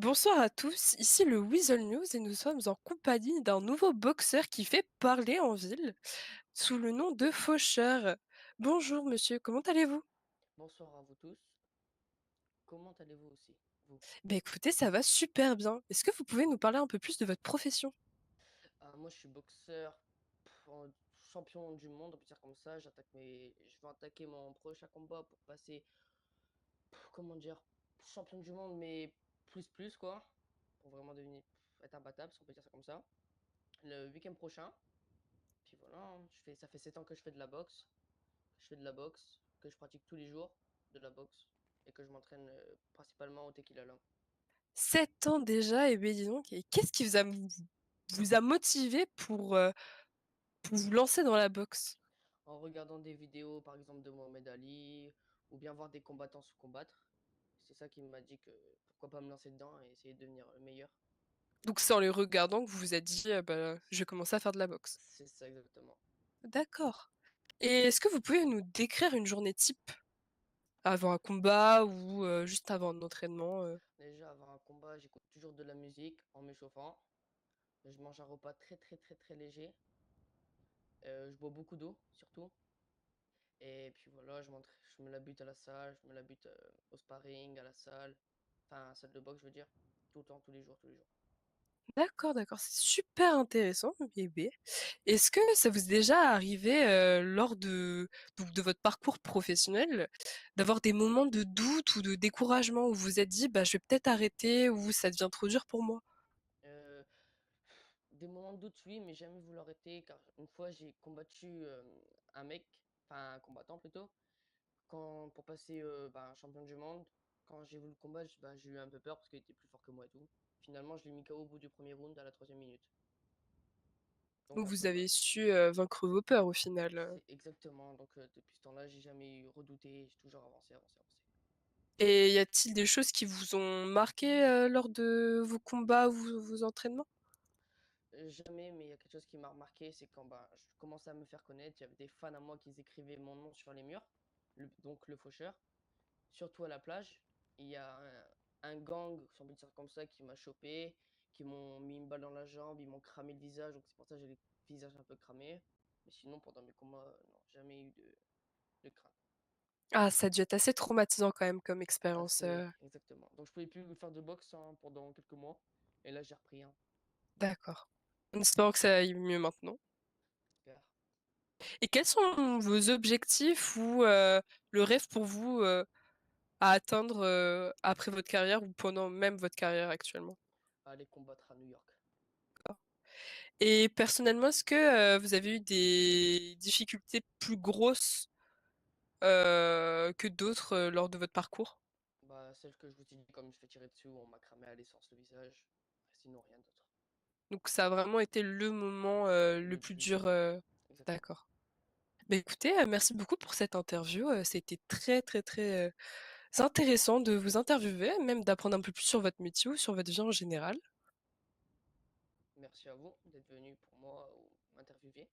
Bonsoir à tous, ici le Weasel News et nous sommes en compagnie d'un nouveau boxeur qui fait parler en ville sous le nom de Faucheur. Bonjour monsieur, comment allez-vous? Bonsoir à vous tous. Comment allez-vous aussi, vous? Ben écoutez, ça va super bien. Est-ce que vous pouvez nous parler un peu plus de votre profession? Moi, je suis boxeur, champion du monde, on peut dire comme ça. Je vais attaquer mon prochain combat pour passer, comment dire, champion du monde, mais plus quoi, pour vraiment devenir être imbattable, si on peut dire ça comme ça. Le week-end prochain. Puis voilà, hein, ça fait 7 ans que je fais de la boxe, que je pratique tous les jours de la boxe et que je m'entraîne principalement au Tequila. 7 ans déjà, et ben dis donc, et qu'est-ce qui vous a motivé pour vous lancer dans la boxe? En regardant des vidéos, par exemple, de Mohamed Ali, ou bien voir des combattants se combattre. C'est ça qui m'a dit que pourquoi pas me lancer dedans et essayer de devenir le meilleur. Donc c'est en les regardant que vous vous êtes dit, bah, je vais commencer à faire de la boxe. C'est ça exactement. D'accord. Et est-ce que vous pouvez nous décrire une journée type avant un combat ou juste avant un entraînement? Déjà, avant un combat, j'écoute toujours de la musique en m'échauffant. Je mange un repas très léger. Je bois beaucoup d'eau, surtout. Et puis voilà, je me la bute à la salle, je me la bute au sparring, à la salle. Enfin, à la salle de boxe, je veux dire. Tout le temps, tous les jours, tous les jours. D'accord, d'accord, c'est super intéressant, bébé. Est-ce que ça vous est déjà arrivé lors de votre parcours professionnel d'avoir des moments de doute ou de découragement où vous vous êtes dit bah, je vais peut-être arrêter ou ça devient trop dur pour moi? Euh, Des moments de doute, oui, mais jamais voulu arrêter, car une fois j'ai combattu un mec, enfin un combattant plutôt, pour passer un champion du monde. Quand j'ai voulu le combattre, j'ai eu un peu peur parce qu'il était plus fort que moi et tout. Finalement, je l'ai mis KO au bout du premier round à la troisième minute. Donc Donc après, vous avez voilà. su vaincre vos peurs au final. C'est exactement. Donc depuis ce temps-là, j'ai jamais eu redouté, j'ai toujours avancé. Et y a-t-il des choses qui vous ont marqué lors de vos combats ou vos entraînements? Jamais, mais il y a quelque chose qui m'a remarqué, c'est quand je commençais à me faire connaître, il y avait des fans à moi qui écrivaient mon nom sur les murs, donc le faucheur. Surtout à la plage. Il y a un gang, si on peut dire comme ça, qui m'a chopé, qui m'ont mis une balle dans la jambe, ils m'ont cramé le visage, donc c'est pour ça que j'ai le visage un peu cramé. Mais sinon, pendant mes combats, non, jamais eu de crainte. Ah, ça a dû être assez traumatisant quand même comme expérience. Assez, exactement. Donc je pouvais plus faire de boxe hein, pendant quelques mois. Et là, j'ai repris, hein, D'accord. En espérant que ça aille mieux maintenant. j'espère. Et quels sont vos objectifs ou le rêve pour vous à atteindre après votre carrière ou pendant même votre carrière actuellement? Aller combattre à New York. Et personnellement, est-ce que vous avez eu des difficultés plus grosses que d'autres lors de votre parcours? Celle que je vous ai dit, comme je fais tirer dessus, on m'a cramé à l'essence le visage. Sinon, rien d'autre. Donc ça a vraiment été le moment le Le plus plus dur. dur. Exactement. D'accord. Bah, écoutez, merci beaucoup pour cette interview. C'était très, très, très intéressant de vous interviewer, même d'apprendre un peu plus sur votre métier ou sur votre vie en général. Merci à vous d'être venu pour moi ou m'interviewer.